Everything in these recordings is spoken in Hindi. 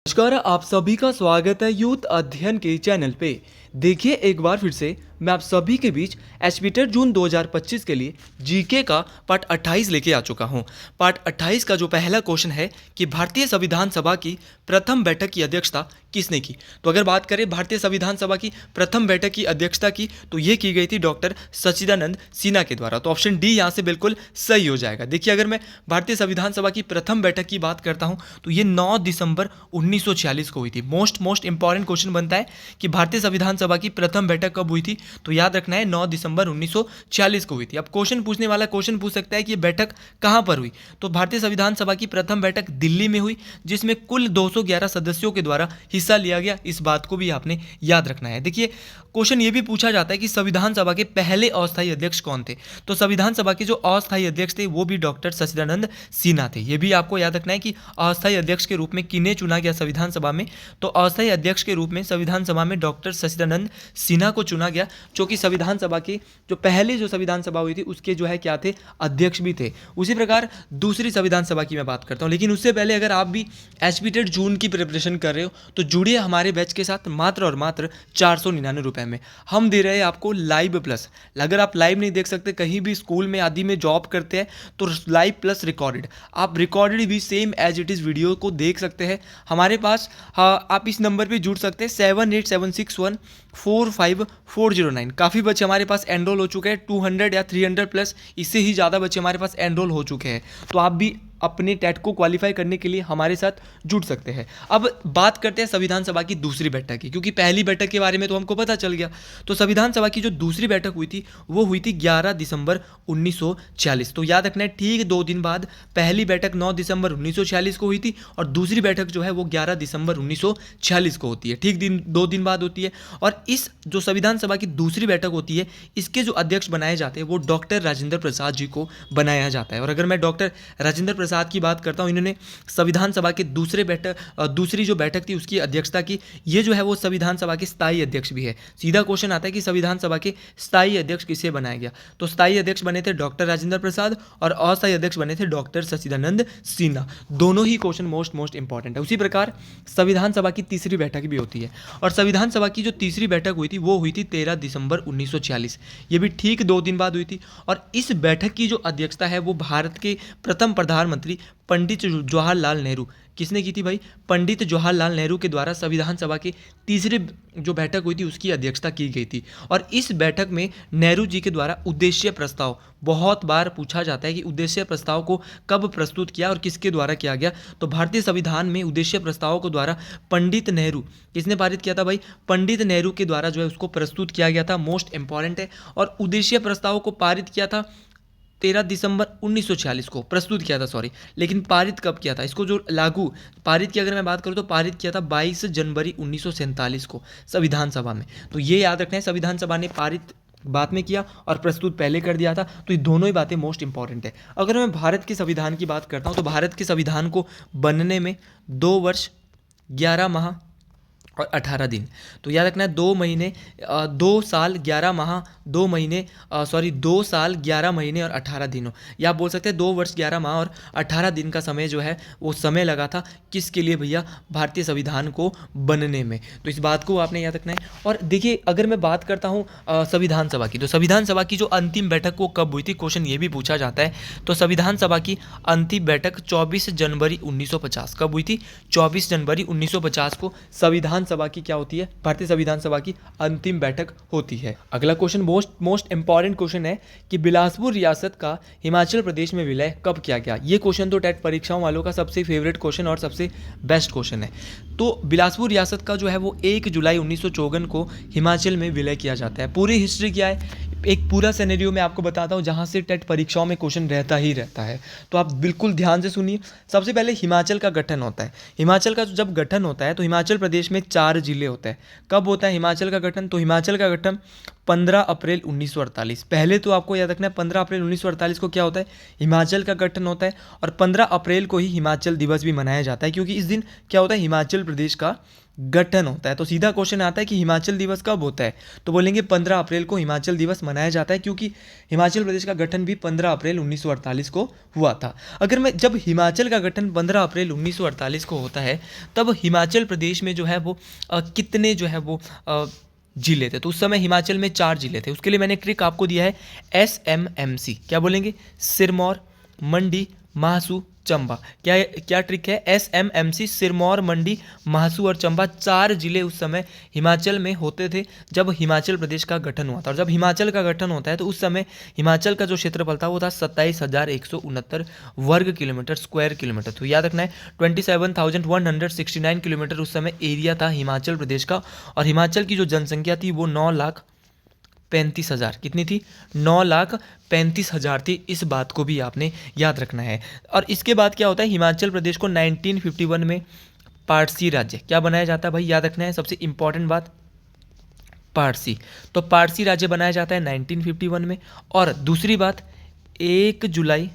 नमस्कार, आप सभी का स्वागत है यूथ अध्ययन के चैनल पे। देखिए एक बार फिर से मैं आप सभी के बीच एसपीटेट जून 2025 के लिए जीके का पार्ट 28 लेके आ चुका हूं। पार्ट 28 का जो पहला क्वेश्चन है कि भारतीय संविधान सभा की प्रथम बैठक की अध्यक्षता किसने की। तो अगर बात करें भारतीय संविधान सभा की प्रथम बैठक की अध्यक्षता की तो ये की गई थी डॉक्टर सच्चिदानंद सिन्हा के द्वारा। तो ऑप्शन डी यहाँ से बिल्कुल सही हो जाएगा। देखिए अगर मैं भारतीय संविधान सभा की प्रथम बैठक की बात करता हूँ तो ये 9 दिसंबर 1946 को हुई थी। मोस्ट इंपॉर्टेंट क्वेश्चन बनता है कि भारतीय संविधान सभा की प्रथम बैठक कब हुई थी, तो याद रखना है 9 दिसंबर 1946 को हुई थी। अब क्वेश्चन पूछने वाला क्वेश्चन पूछ सकता है कि ये बैठक कहां पर हुई। तो भारतीय संविधान सभा की प्रथम बैठक दिल्ली में हुई, जिसमें कुल 211 सदस्यों के द्वारा हिस्सा लिया गया। इस बात को भी आपने याद रखना है। देखिए क्वेश्चन ये भी पूछा जाता है कि संविधान सभा के पहले अस्थायी अध्यक्ष कौन थे। तो संविधान सभा के जो अस्थायी अध्यक्ष थे वो भी डॉक्टर सच्चिदानंद सिन्हा थे। ये भी आपको याद रखना है कि अस्थायी अध्यक्ष के रूप में किन्हें चुना गया संविधान सभा में। तो अस्थायी अध्यक्ष के रूप में संविधान सभा में डॉक्टर सच्चिदानंद सिन्हा को चुना गया, जो कि संविधान सभा की जो पहले जो संविधान सभा हुई थी उसके जो है क्या थे, अध्यक्ष भी थे। उसी प्रकार दूसरी संविधान सभा की मैं बात करता हूँ। लेकिन उससे पहले अगर आप भी एसपीटेट जून की प्रिपरेशन कर रहे हो तो जुड़िए हमारे बैच के साथ मात्र और मात्र 499 रुपए में। हम दे रहे हैं आपको लाइव प्लस। अगर आप लाइव नहीं देख सकते, कहीं भी स्कूल में आदि में जॉब करते हैं, तो लाइव प्लस रिकॉर्डेड, आप रिकॉर्डेड भी same as it is video को देख सकते हैं हमारे पास। आप इस नंबर पे जुड़ सकते हैं 7876145409। काफ़ी बच्चे हमारे पास एनरोल हो चुके हैं, 200 या 300 प्लस, इससे ही ज़्यादा बच्चे हमारे पास एनरोल हो चुके हैं। तो आप भी अपने टेट को क्वालिफाई करने के लिए हमारे साथ जुड़ सकते हैं। अब बात करते हैं संविधान सभा की दूसरी बैठक की, क्योंकि पहली बैठक के बारे में तो हमको पता चल गया। तो संविधान सभा की जो दूसरी बैठक हुई थी वो हुई थी 11 दिसंबर 1946। तो याद रखना है ठीक 2 दिन बाद पहली बैठक 9 दिसंबर 1946 को हुई थी और दूसरी बैठक जो है वो 11 दिसंबर 1946 को होती है। ठीक 2 दिन बाद होती है। और इस जो संविधान सभा की दूसरी बैठक होती है, इसके जो अध्यक्ष बनाए जाते हैं वो डॉक्टर राजेंद्र प्रसाद जी को बनाया जाता है। और अगर मैं डॉक्टर राजेंद्र प्रसाद की बात करता हूं, इन्होंने संविधान सभा के दूसरी जो बैठक थी उसकी अध्यक्षता की। ये जो है वो संविधान सभा के स्थायी अध्यक्ष भी है। सीधा क्वेश्चन आता है कि संविधान सभा के स्थायी अध्यक्ष किसे बनाया गया। तो स्थायी अध्यक्ष बने थे डॉक्टर राजेंद्र प्रसाद और अस्थायी अध्यक्ष बने थे डॉक्टर सच्चिदानंद सिन्हा। दोनों ही क्वेश्चन मोस्ट इंपॉर्टेंट है। उसी प्रकार संविधान सभा की तीसरी बैठक भी होती है और संविधान सभा की जो तीसरी बैठक हुई थी वो हुई थी 13 दिसंबर 1946। ये भी ठीक 2 दिन बाद हुई थी। और इस बैठक की जो अध्यक्षता है वो भारत के प्रथम प्रधानमंत्री पंडित जवाहरलाल नेहरू, किसने की थी भाई, पंडित जवाहरलाल नेहरू के द्वारा संविधान सभा की तीसरी जो बैठक हुई थी उसकी अध्यक्षता की गई थी। और इस बैठक में नेहरू जी के द्वारा उद्देश्य प्रस्ताव, बहुत बार पूछा जाता है कि उद्देश्य प्रस्ताव को कब प्रस्तुत किया और किसके द्वारा किया गया। तो भारतीय संविधान में उद्देश्य प्रस्ताव को द्वारा पंडित नेहरू, किसने पारित किया था भाई, पंडित नेहरू के द्वारा जो है उसको प्रस्तुत किया गया था। मोस्ट इंपॉर्टेंट है। और उद्देश्य प्रस्ताव को पारित किया था 13 दिसंबर 1946 को प्रस्तुत किया था, सॉरी, लेकिन पारित कब किया था, इसको जो लागू पारित की अगर मैं बात करूं तो पारित किया था 22 जनवरी 1947 को संविधान सभा में। तो ये याद रखना है, संविधान सभा ने पारित बाद में किया और प्रस्तुत पहले कर दिया था। तो ये दोनों ही बातें मोस्ट इंपॉर्टेंट है। अगर मैं भारत के संविधान की बात करता हूँ तो भारत के संविधान को बनने में 2 वर्ष 11 माह और 18 दिन। तो याद रखना है 2 साल 11 माह 2 महीने 2 साल 11 महीने और 18 दिनों, या आप बोल सकते हैं 2 वर्ष 11 माह और 18 दिन का समय जो है वो समय लगा था किसके लिए भैया, भारतीय संविधान को बनने में। तो इस बात को आपने याद रखना है। और देखिए अगर मैं बात करता हूँ संविधान सभा की, तो संविधान सभा की जो अंतिम बैठक वो कब हुई थी, क्वेश्चन ये भी पूछा जाता है। तो संविधान सभा की अंतिम बैठक 24 जनवरी 1950 कब हुई थी, 24 जनवरी 1950 को संविधान सभा की क्या होती है, भारतीय संविधान सभा की अंतिम बैठक होती है। अगला क्वेश्चन मोस्ट इंपॉर्टेंट क्वेश्चन है कि बिलासपुर रियासत का हिमाचल प्रदेश में विलय कब किया गया। ये क्वेश्चन तो टेट परीक्षाओं वालों का सबसे फेवरेट क्वेश्चन और सबसे बेस्ट क्वेश्चन है। तो बिलासपुर रियासत का जो है वो 1 जुलाई 1954 को हिमाचल में विलय किया जाता है। पूरी हिस्ट्री क्या है, एक पूरा सिनेरियो मैं आपको बताता हूँ जहाँ से टेट परीक्षाओं में क्वेश्चन रहता ही रहता है। तो आप बिल्कुल ध्यान से सुनिए। सबसे पहले हिमाचल का गठन होता है। हिमाचल का जब गठन होता है तो हिमाचल प्रदेश में 4 जिले होते हैं। कब होता है हिमाचल का गठन, तो हिमाचल का गठन 15 अप्रैल 1948। पहले तो आपको याद रखना है 15 अप्रैल 1948 को क्या होता है, हिमाचल का गठन होता है। और 15 अप्रैल को ही हिमाचल दिवस भी मनाया जाता है, क्योंकि इस दिन क्या होता है, हिमाचल प्रदेश का गठन होता है। तो सीधा क्वेश्चन आता है कि हिमाचल दिवस कब होता है, तो बोलेंगे 15 अप्रैल को हिमाचल दिवस मनाया जाता है, क्योंकि हिमाचल प्रदेश का गठन भी 15 अप्रैल 1948 को हुआ था। अगर मैं जब हिमाचल का गठन 15 अप्रैल 1948 को होता है, तब हिमाचल प्रदेश में जो है वो कितने जो है वो जिले थे, तो उस समय हिमाचल में 4 जिले थे। उसके लिए मैंने ट्रिक आपको दिया है SMMC, क्या बोलेंगे, सिरमौर, मंडी, महासू, चंबा। क्या क्या ट्रिक है, SMMC, सिरमौर, मंडी, महासू और चंबा 4 जिले उस समय हिमाचल में होते थे जब हिमाचल प्रदेश का गठन हुआ था। और जब हिमाचल का गठन होता है तो उस समय हिमाचल का जो क्षेत्रफल था वो था 27,169 वर्ग किलोमीटर, स्क्वायर किलोमीटर। तो याद रखना है 27,169 किलोमीटर उस समय एरिया था हिमाचल प्रदेश का। और हिमाचल की जो जनसंख्या थी वो 9,35,000, कितनी थी, 9,35,000 थी। इस बात को भी आपने याद रखना है। और इसके बाद क्या होता है, हिमाचल प्रदेश को 1951 में पारसी राज्य क्या बनाया जाता है भाई, याद रखना है सबसे इंपॉर्टेंट बात, पारसी। तो पारसी राज्य बनाया जाता है 1951 में। और दूसरी बात, 1 जुलाई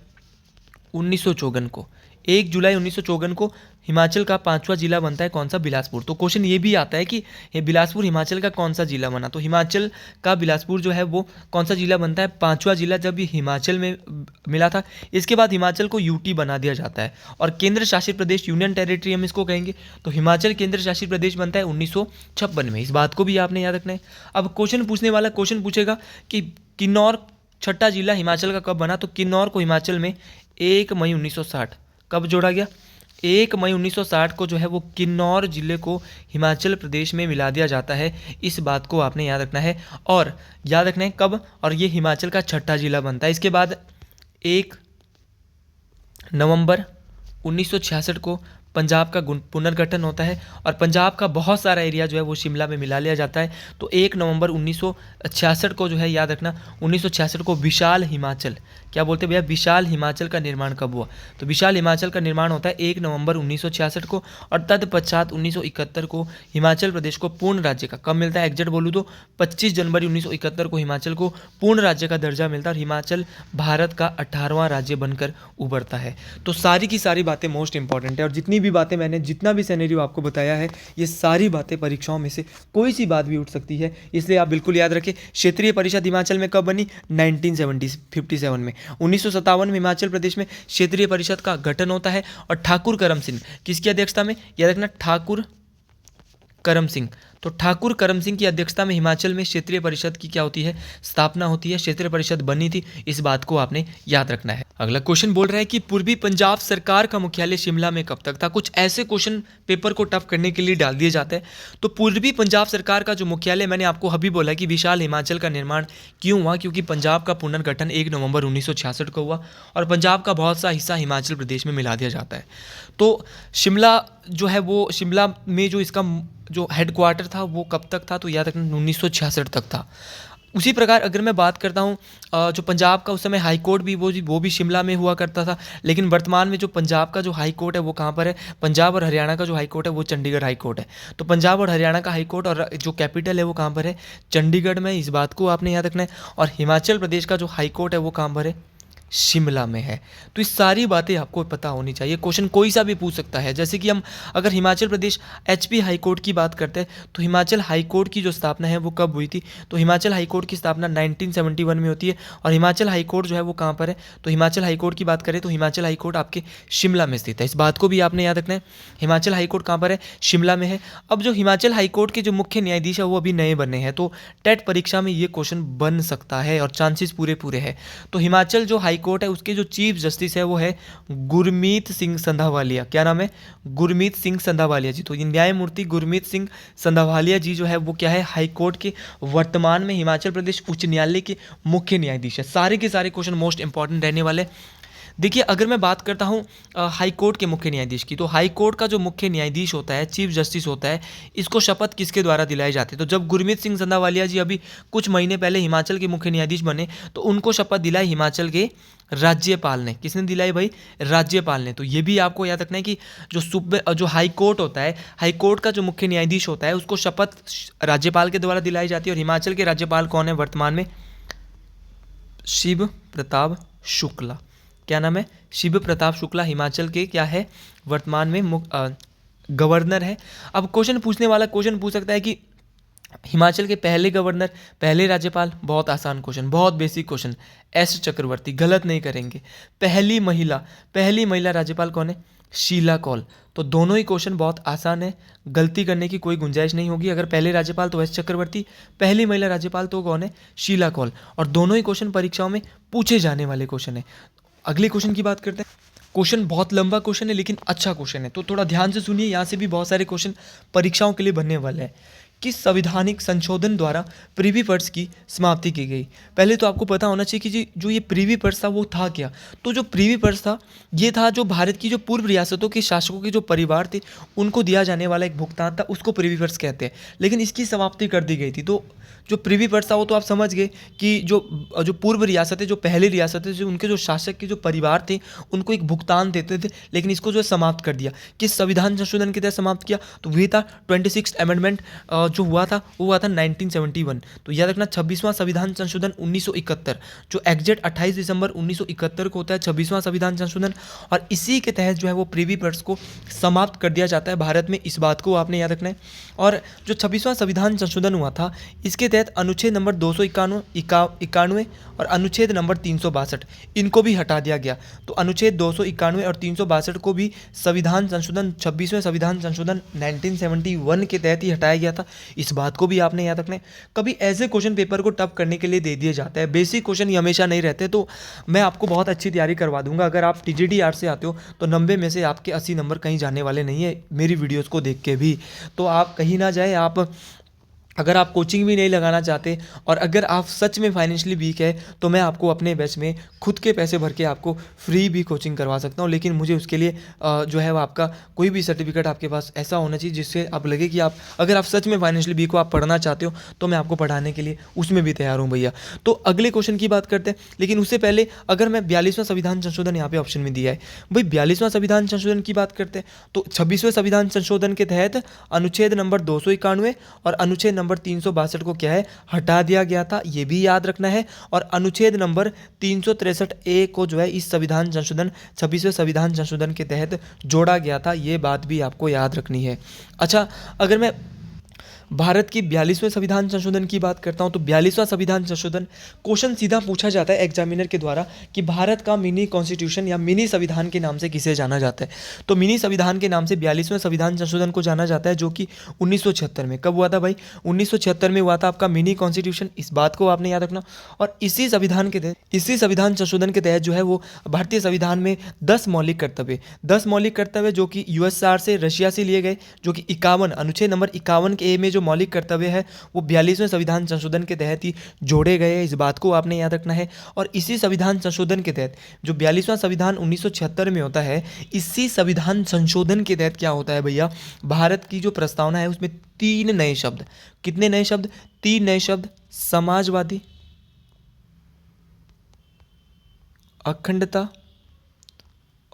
1954 को, 1 जुलाई 1954 को हिमाचल का 5वां जिला बनता है, कौन सा, बिलासपुर। तो क्वेश्चन ये भी आता है कि ये बिलासपुर हिमाचल का कौन सा जिला बना, तो हिमाचल का बिलासपुर जो है वो कौन सा जिला बनता है, 5वां जिला जब ये हिमाचल में मिला था। इसके बाद हिमाचल को यूटी बना दिया जाता है और केंद्र शासित प्रदेश, यूनियन टेरिटरी हम इसको कहेंगे। तो हिमाचल केंद्र शासित प्रदेश बनता है 1956 में। इस बात को भी आपने याद रखना है। अब क्वेश्चन पूछने वाला क्वेश्चन पूछेगा कि किन्नौर 6ठा जिला हिमाचल का कब बना, तो किन्नौर को हिमाचल में 1 मई 1960 कब जोड़ा गया, 1 मई 1960 को जो है वो किन्नौर जिले को हिमाचल प्रदेश में मिला दिया जाता है। इस बात को आपने याद रखना है। और याद रखना है कब, और ये हिमाचल का 6ठा जिला बनता है। इसके बाद 1 नवंबर 1966 को पंजाब का पुनर्गठन होता है और पंजाब का बहुत सारा एरिया जो है वो शिमला में मिला लिया जाता है। तो 1 नवंबर 1966 को जो है, याद रखना, 1966 को विशाल हिमाचल, क्या बोलते हैं भैया, विशाल हिमाचल का निर्माण कब हुआ, तो विशाल हिमाचल का निर्माण होता है 1 नवंबर 1966 को। और तत्पश्चात 1971 को हिमाचल प्रदेश को पूर्ण राज्य का कब मिलता है, एग्जैक्ट बोलूँ तो 25 जनवरी 1971 को हिमाचल को पूर्ण राज्य का दर्जा मिलता है और हिमाचल भारत का 18वां राज्य बनकर उभरता है। तो सारी की सारी बातें मोस्ट इंपॉर्टेंट है और जितनी भी बातें मैंने, जितना भी सिनेरियो आपको बताया है, ये सारी बातें परीक्षाओं में से कोई सी बात भी उठ सकती है, इसलिए आप बिल्कुल याद रखें। क्षेत्रीय परिषद हिमाचल में कब बनी, 1957 में। 1957 में हिमाचल प्रदेश में क्षेत्रीय परिषद का गठन होता है और ठाकुर करम सिंह किसकी अध्यक्षता में, याद रखना, ठाकुर करम सिंह। तो ठाकुर करम सिंह की अध्यक्षता में हिमाचल में क्षेत्रीय परिषद की क्या होती है, स्थापना होती है, क्षेत्रीय परिषद बनी थी। इस बात को आपने याद रखना है। अगला क्वेश्चन बोल रहा है कि पूर्वी पंजाब सरकार का मुख्यालय शिमला में कब तक था। कुछ ऐसे क्वेश्चन पेपर को टफ करने के लिए डाल दिए जाते हैं। तो पूर्वी पंजाब सरकार का जो मुख्यालय, मैंने आपको अभी बोला कि विशाल हिमाचल का निर्माण क्यों हुआ, क्योंकि पंजाब का पुनर्गठन 1 नवंबर 1966 को हुआ और पंजाब का बहुत सा हिस्सा हिमाचल प्रदेश में मिला दिया जाता है। तो शिमला जो है वो, शिमला में जो इसका जो हेडक्वार्टर था वो कब तक था, तो याद रखना 1966 तक था। उसी प्रकार अगर मैं बात करता हूँ जो पंजाब का उस समय हाई कोर्ट भी वो भी शिमला में हुआ करता था, लेकिन वर्तमान में जो पंजाब का जो हाई कोर्ट है वो कहाँ पर है, पंजाब और हरियाणा का जो हाई कोर्ट है वो चंडीगढ़ हाई कोर्ट है। तो पंजाब और हरियाणा का हाई कोर्ट और जो कैपिटल है वो कहाँ पर है, चंडीगढ़ में। इस बात को आपने याद रखना है। और हिमाचल प्रदेश का जो हाई कोर्ट है वो कहाँ पर है, शिमला में है। तो इस सारी बातें आपको पता होनी चाहिए। क्वेश्चन कोई सा भी पूछ सकता है। जैसे कि हम अगर Himachal Pradesh HP high court की बात करते हैं तो हिमाचल हाई कोर्ट की जो स्थापना है वो कब हुई थी, तो हिमाचल हाई कोर्ट की स्थापना 1971 में होती है। और हिमाचल हाई कोर्ट जो है वो कहाँ पर है, तो हिमाचल हाई कोर्ट की बात करें तो हिमाचल हाई कोर्ट आपके शिमला में स्थित है। इस बात को भी आपने याद रखना है। हिमाचल हाई कोर्ट कहाँ पर है, शिमला में है। अब जो हिमाचल हाई कोर्ट के जो मुख्य न्यायाधीश है वो अभी नए बने हैं, तो टेट परीक्षा में ये क्वेश्चन बन सकता है और चांसेस पूरे है। तो हिमाचल जो हाई कोर्ट है उसके जो चीफ जस्टिस है वो है गुरमीत सिंह संधावालिया। क्या नाम है, गुरमीत सिंह संधावालिया जी। तो ये न्यायमूर्ति गुरमीत सिंह संधावालिया जी जो है वो क्या है, हाई कोर्ट के वर्तमान में हिमाचल प्रदेश उच्च न्यायालय के मुख्य न्यायाधीश है। सारे के सारे क्वेश्चन मोस्ट इंपॉर्टेंट रहने वाले। देखिए अगर मैं बात करता हूँ हाई कोर्ट के मुख्य न्यायाधीश की, तो हाई कोर्ट का जो मुख्य न्यायाधीश होता है, चीफ जस्टिस होता है, इसको शपथ किसके द्वारा दिलाई जाती है। तो जब गुरमीत सिंह संधावालिया जी अभी कुछ महीने पहले हिमाचल के मुख्य न्यायाधीश बने तो उनको शपथ दिलाई हिमाचल के राज्यपाल ने। किसने दिलाई भाई, राज्यपाल ने। तो ये भी आपको याद रखना है कि जो हाई कोर्ट होता है, हाई कोर्ट का जो मुख्य न्यायाधीश होता है उसको शपथ राज्यपाल के द्वारा दिलाई जाती है। और हिमाचल के राज्यपाल कौन है वर्तमान में, शिव प्रताप शुक्ला। क्या नाम है, शिव प्रताप शुक्ला हिमाचल के क्या है वर्तमान में गवर्नर है। अब क्वेश्चन पूछने वाला क्वेश्चन पूछ सकता है कि हिमाचल के पहले गवर्नर, पहले राज्यपाल, बहुत आसान क्वेश्चन, बहुत बेसिक क्वेश्चन, एस चक्रवर्ती, गलत नहीं करेंगे। पहली महिला राज्यपाल कौन है? शीला कौल। तो दोनों ही क्वेश्चन बहुत आसान है, गलती करने की कोई गुंजाइश नहीं होगी। अगर पहले राज्यपाल तो एस चक्रवर्ती, पहली महिला राज्यपाल तो कौन है? शीला कौल। और दोनों ही क्वेश्चन परीक्षाओं में पूछे जाने वाले क्वेश्चन है। अगले क्वेश्चन की बात करते हैं। क्वेश्चन बहुत लंबा क्वेश्चन है लेकिन अच्छा क्वेश्चन है, तो थोड़ा ध्यान से सुनिए, यहाँ से भी बहुत सारे क्वेश्चन परीक्षाओं के लिए बनने वाले हैं। किस संवैधानिक संशोधन द्वारा प्रिवी पर्स की समाप्ति की गई? पहले तो आपको पता होना चाहिए कि जो ये प्रिवी पर्स था वो था क्या। तो जो प्रिवी पर्स था ये था जो भारत की जो पूर्व रियासतों के शासकों के जो परिवार थे उनको दिया जाने वाला एक भुगतान था, उसको प्रिवी पर्स कहते हैं। लेकिन इसकी समाप्ति कर दी गई थी। तो जो प्रिवी पर्स था वो तो आप समझ गए कि जो पूर्व रियासतें, जो पहली रियासतें, जो उनके जो शासक के जो परिवार थे उनको एक भुगतान देते थे, लेकिन इसको जो है समाप्त कर दिया। किस संविधान संशोधन के तहत समाप्त किया? तो वही था 26th अमेंडमेंट जो हुआ था वो हुआ था 1971। तो याद रखना 26वां संविधान संशोधन 1971, जो एग्जैक्ट 28 दिसंबर 1971 को होता है 26वां संविधान संशोधन। और इसी के तहत जो है वो प्रिवी पर्स को समाप्त कर दिया जाता है भारत में, इस बात को आपने याद रखना है। और जो 26वां संविधान संशोधन हुआ था इसके तहत अनुच्छेद नंबर 291 और अनुच्छेद नंबर 362 इनको भी हटा दिया गया। तो अनुच्छेद 291 और 362 को भी संविधान संशोधन 26वें संविधान संशोधन 1971 के तहत ही हटाया गया था, इस बात को भी आपने याद रखना है। कभी ऐसे क्वेश्चन पेपर को टफ करने के लिए दे दिए जाते हैं, बेसिक क्वेश्चन ही हमेशा नहीं रहते। तो मैं आपको बहुत अच्छी तैयारी करवा दूंगा। अगर आप TGT से आते हो तो 90 में से आपके 80 नंबर कहीं जाने वाले नहीं है मेरी वीडियोज़ को देख के भी। तो आप कहीं ना जाए, आप अगर आप कोचिंग भी नहीं लगाना चाहते और अगर आप सच में फाइनेंशियली वीक है तो मैं आपको अपने बैच में खुद के पैसे भर के आपको फ्री भी कोचिंग करवा सकता हूं। लेकिन मुझे उसके लिए जो है वो आपका कोई भी सर्टिफिकेट आपके पास ऐसा होना चाहिए जिससे आप लगे कि आप, अगर आप सच में फाइनेंशियली वीक हो, आप पढ़ना चाहते हो, तो मैं आपको पढ़ाने के लिए उसमें भी तैयार हूँ भैया। तो अगले क्वेश्चन की बात करते हैं, लेकिन उससे पहले अगर मैं 42वां संविधान संशोधन यहाँ पे ऑप्शन में दिया है भाई, 42वां संविधान संशोधन की बात करते हैं तो 26वें संविधान संशोधन के तहत अनुच्छेद नंबर 291 और अनुच्छेद नंबर 362 को क्या है, हटा दिया गया था, ये भी याद रखना है। और अनुच्छेद नंबर 363A को जो है इस संविधान संशोधन 26वें संविधान संशोधन के तहत जोड़ा गया था, ये बात भी आपको याद रखनी है। अच्छा, अगर मैं भारत की 42वें संविधान संशोधन की बात करता हूं तो 42वां संविधान संशोधन क्वेश्चन सीधा पूछा जाता है एग्जामिनर के द्वारा कि भारत का मिनी कॉन्स्टिट्यूशन या मिनी संविधान के नाम से किसे जाना जाता है। तो मिनी संविधान के नाम से 42वें संविधान संशोधन को जाना जाता है, जो कि 1976 में, कब हुआ था भाई, 1976 में हुआ था आपका मिनी कॉन्स्टिट्यूशन, इस बात को आपने याद रखना। और इसी संविधान के तहत, इसी संविधान संशोधन के तहत जो है वो भारतीय संविधान में 10 मौलिक कर्तव्य जो कि USSR से, रशिया से लिए गए, जो कि 51 अनुच्छेद नंबर 51 के A में जो मौलिक कर्तव्य है वो 42वें संविधान संशोधन के तहत ही जोड़े गए हैं, इस बात को आपने याद रखना है। और इसी संविधान संशोधन के तहत जो 42वां संविधान 1976 में होता है, इसी संविधान संशोधन के तहत क्या होता है भैया, भारत की जो प्रस्तावना है उसमें 3 नए शब्द, कितने नए शब्द, 3 नए शब्द, समाजवादी, अखंडता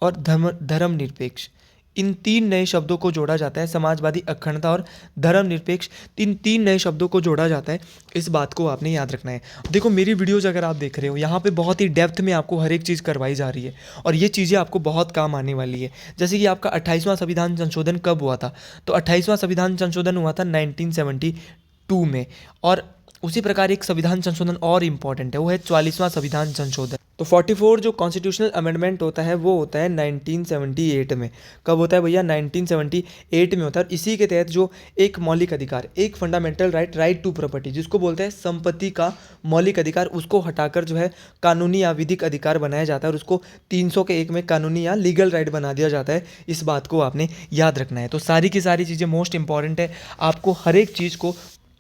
और धर्मनिरपेक्ष, इन 3 नए शब्दों को जोड़ा जाता है। समाजवादी, अखंडता और धर्मनिरपेक्ष, इन 3 नए शब्दों को जोड़ा जाता है, इस बात को आपने याद रखना है। देखो मेरी वीडियोज़ अगर आप देख रहे हो, यहाँ पे बहुत ही डेप्थ में आपको हर एक चीज़ करवाई जा रही है और ये चीज़ें आपको बहुत काम आने वाली है। जैसे कि आपका 28वां संविधान संशोधन कब हुआ था, तो 28वां संविधान संशोधन हुआ था 1972 में। और उसी प्रकार एक संविधान संशोधन और इम्पॉर्टेंट है, वो है 44वां संविधान संशोधन। तो 44 जो कॉन्स्टिट्यूशनल अमेंडमेंट होता है वो होता है 1978 में। कब होता है भैया, 1978 में होता है। और इसी के तहत जो एक मौलिक अधिकार, एक फंडामेंटल राइट टू प्रॉपर्टी, जिसको बोलते हैं संपत्ति का मौलिक अधिकार, उसको हटाकर जो है कानूनी या विधिक अधिकार बनाया जाता है और उसको 300 के 1 में कानूनी या लीगल राइट बना दिया जाता है, इस बात को आपने याद रखना है। तो सारी की सारी चीज़ें मोस्ट इंपॉर्टेंट है, आपको हर एक चीज़ को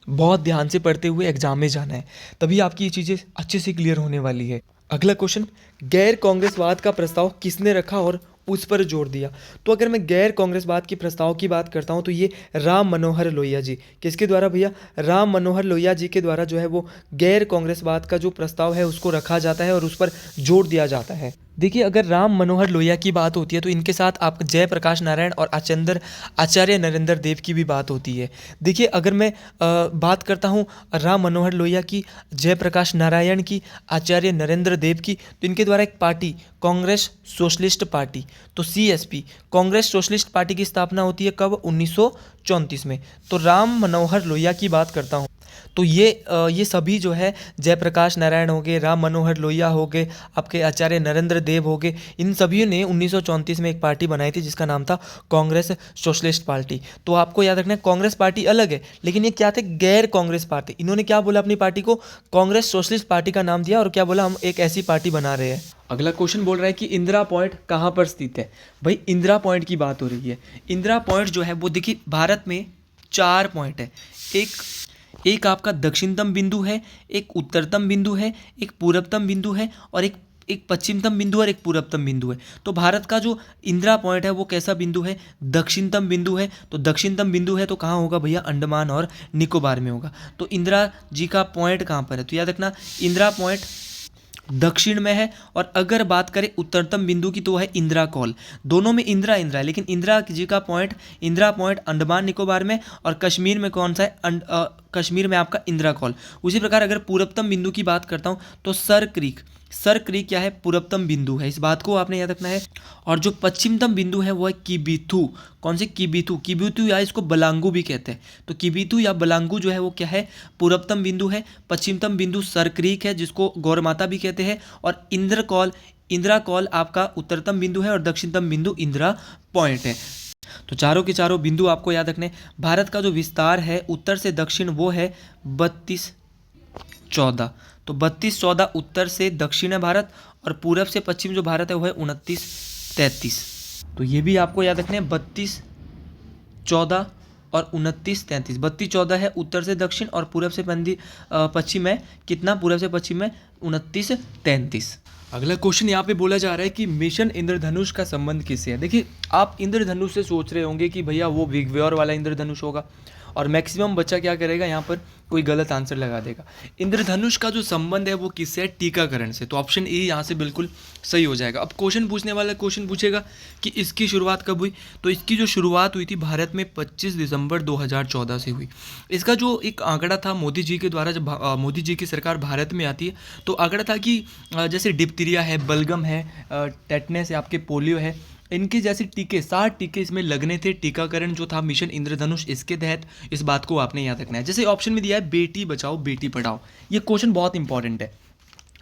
बहुत ध्यान से पढ़ते हुए एग्जाम में जाना है, तभी आपकी ये चीज़ें अच्छे से क्लियर होने वाली है। अगला क्वेश्चन, गैर कांग्रेसवाद का प्रस्ताव किसने रखा और उस पर जोर दिया? तो अगर मैं गैर कांग्रेसवाद के प्रस्ताव की बात करता हूं तो ये राम मनोहर लोहिया जी, किसके द्वारा भैया, राम मनोहर लोहिया जी के द्वारा जो है वो गैर कांग्रेसवाद का जो प्रस्ताव है उसको रखा जाता है और उस पर जोर दिया जाता है। देखिए, अगर राम मनोहर लोहिया की बात होती है तो इनके साथ आप जयप्रकाश नारायण और आचार्य नरेंद्र देव की भी बात होती है। देखिए, अगर मैं बात करता हूँ राम मनोहर लोहिया की, जयप्रकाश नारायण की, आचार्य नरेंद्र देव की, तो इनके द्वारा एक पार्टी कांग्रेस सोशलिस्ट पार्टी, तो CSP कांग्रेस सोशलिस्ट पार्टी की स्थापना होती है कब? 1934 में। तो राम मनोहर लोहिया की बात करता हूँ तो ये सभी जो है जयप्रकाश नारायण हो गए, राम मनोहर लोहिया हो गए, आपके आचार्य नरेंद्र देव हो गए, इन सभी ने 1934 में एक पार्टी बनाई थी जिसका नाम था कांग्रेस सोशलिस्ट पार्टी। तो आपको याद रखना है कांग्रेस पार्टी अलग है, लेकिन ये क्या थे? गैर कांग्रेस पार्टी। इन्होंने क्या बोला अपनी पार्टी को? कांग्रेस सोशलिस्ट पार्टी का नाम दिया और क्या बोला? हम एक ऐसी पार्टी बना रहे हैं। अगला क्वेश्चन बोल रहा है कि इंदिरा पॉइंट कहाँ पर स्थित है। भाई, इंदिरा पॉइंट की बात हो रही है। इंदिरा पॉइंट जो है वो देखिए, भारत में 4 पॉइंट है। एक आपका दक्षिणतम बिंदु है, एक उत्तरतम बिंदु है, एक पूर्वतम बिंदु है और एक पश्चिमतम बिंदु और एक पूर्वतम बिंदु है। तो भारत का जो इंदिरा पॉइंट है वो कैसा बिंदु है? दक्षिणतम बिंदु है। तो दक्षिणतम बिंदु है तो कहाँ होगा भैया? अंडमान और निकोबार में होगा। तो इंदिरा जी का पॉइंट कहाँ पर है? तो याद रखना, इंदिरा पॉइंट दक्षिण में है। और अगर बात करें उत्तरतम बिंदु की तो है इंदिरा कॉल। दोनों में इंदिरा है, लेकिन इंदिरा जी का पॉइंट, इंदिरा पॉइंट अंडमान निकोबार में, और कश्मीर में कौन सा है? कश्मीर में आपका इंदिरा कॉल। उसी प्रकार अगर पूर्वतम बिंदु की बात करता हूँ तो सर क्रीक क्या है? पूर्वतम बिंदु है, इस बात को आपने याद रखना है। और जो पश्चिमतम बिंदु है वो है किबिथू। कौन से? किबिथू या इसको बलांगू भी कहते हैं। तो किबिथू या बलांगू जो है वो क्या है? पूर्वतम बिंदु है। पश्चिमतम बिंदु सर क्रीक है जिसको गौरमाता भी कहते हैं। और इंदिरा कॉल आपका उत्तरतम बिंदु है और दक्षिणतम बिंदु इंदिरा पॉइंट है। तो चारों के चारों बिंदु आपको याद रखने। भारत का जो विस्तार है उत्तर से दक्षिण वो है 32-14। तो 32-14 उत्तर से दक्षिण है भारत, और पूरब से पश्चिम जो भारत है वो है 29-33। तो ये भी आपको याद रखने हैं, 32-14 और 29-33। 32-14 है उत्तर से दक्षिण और पूरब से पश्चिम है कितना? पूरब से पश्चिम है 29-33। अगला क्वेश्चन यहाँ पे बोला जा रहा है कि मिशन इंद्रधनुष का संबंध किससे है। देखिए, आप इंद्रधनुष से सोच रहे होंगे कि भैया वो विगव्योर वाला इंद्रधनुष होगा, और मैक्सिमम बच्चा क्या करेगा? यहाँ पर कोई गलत आंसर लगा देगा। इंद्रधनुष का जो संबंध है वो किससे है? टीकाकरण से। तो ऑप्शन ए यहाँ से बिल्कुल सही हो जाएगा। अब क्वेश्चन पूछने वाला क्वेश्चन पूछेगा कि इसकी शुरुआत कब हुई? तो इसकी जो शुरुआत हुई थी भारत में 25 दिसंबर 2014 से हुई। इसका जो एक आंकड़ा था मोदी जी के द्वारा, जब मोदी जी की सरकार भारत में आती है तो आंकड़ा था कि जैसे डिप्थीरिया है, बलगम है, टेटनेस है, आपके पोलियो है, इनके जैसे टीके 60 टीके इसमें लगने थे। टीकाकरण जो था मिशन इंद्रधनुष इसके तहत, इस बात को आपने याद रखना है। जैसे ऑप्शन में दिया है बेटी बचाओ बेटी पढ़ाओ, ये क्वेश्चन बहुत इंपॉर्टेंट है।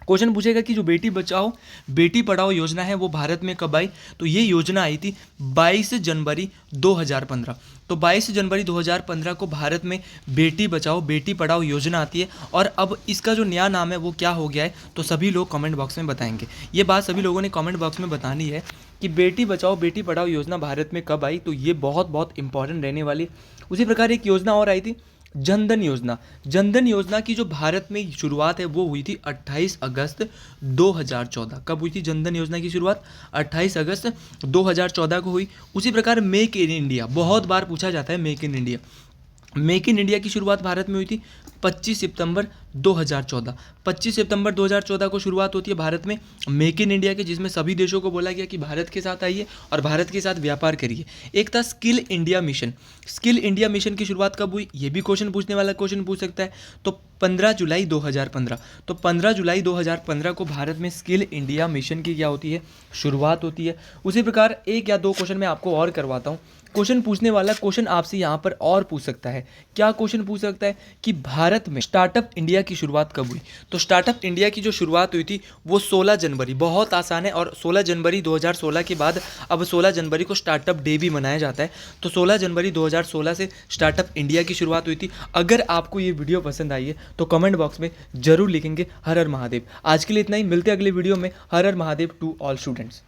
क्वेश्चन पूछेगा कि जो बेटी बचाओ बेटी पढ़ाओ योजना है वो भारत में कब आई? तो ये योजना आई थी 22 जनवरी 2015। तो 22 जनवरी 2015 को भारत में बेटी बचाओ बेटी पढ़ाओ योजना आती है। और अब इसका जो नया नाम है वो क्या हो गया है? तो सभी लोग कमेंट बॉक्स में बताएंगे। ये बात सभी लोगों ने कमेंट बॉक्स में बतानी है कि बेटी बचाओ बेटी पढ़ाओ योजना भारत में कब आई। तो ये बहुत इंपॉर्टेंट रहने वाली। उसी प्रकार एक योजना और आई थी, जनधन योजना। जनधन योजना की जो भारत में शुरुआत है वो हुई थी 28 अगस्त 2014। कब हुई थी जनधन योजना की शुरुआत? 28 अगस्त 2014 को हुई। उसी प्रकार मेक इन इंडिया, बहुत बार पूछा जाता है make in India. Make in India की शुरुआत भारत में हुई थी 25 सितंबर 2014। 25 सितंबर 2014 को शुरुआत होती है भारत में मेक इन इंडिया की, जिसमें सभी देशों को बोला गया कि भारत के साथ आइए और भारत के साथ व्यापार करिए। एक था skill India mission. Skill India mission की शुरुआत कब हुई? ये भी क्वेश्चन पूछने वाला क्वेश्चन पूछ सकता है। तो 15 जुलाई 2015। तो 15 जुलाई 2015 को भारत में स्किल इंडिया मिशन की क्या होती है? शुरुआत होती है। उसी प्रकार एक या दो क्वेश्चन मैं आपको और करवाता हूँ। क्वेश्चन पूछने वाला क्वेश्चन आपसे यहाँ पर और पूछ सकता है। क्या क्वेश्चन पूछ सकता है कि भारत में स्टार्टअप इंडिया की शुरुआत कब हुई? तो स्टार्टअप इंडिया की जो शुरुआत हुई थी वो 16 जनवरी, बहुत आसान है। और 16 जनवरी 2016 के बाद अब 16 जनवरी को स्टार्टअप डे भी मनाया जाता है। तो 16 जनवरी 2016 से स्टार्टअप इंडिया की शुरुआत हुई थी। अगर आपको ये वीडियो पसंद आई है तो कमेंट बॉक्स में जरूर लिखेंगे हर हर महादेव। आज के लिए इतना ही, मिलते हैं अगले वीडियो में। हर हर महादेव टू ऑल स्टूडेंट्स।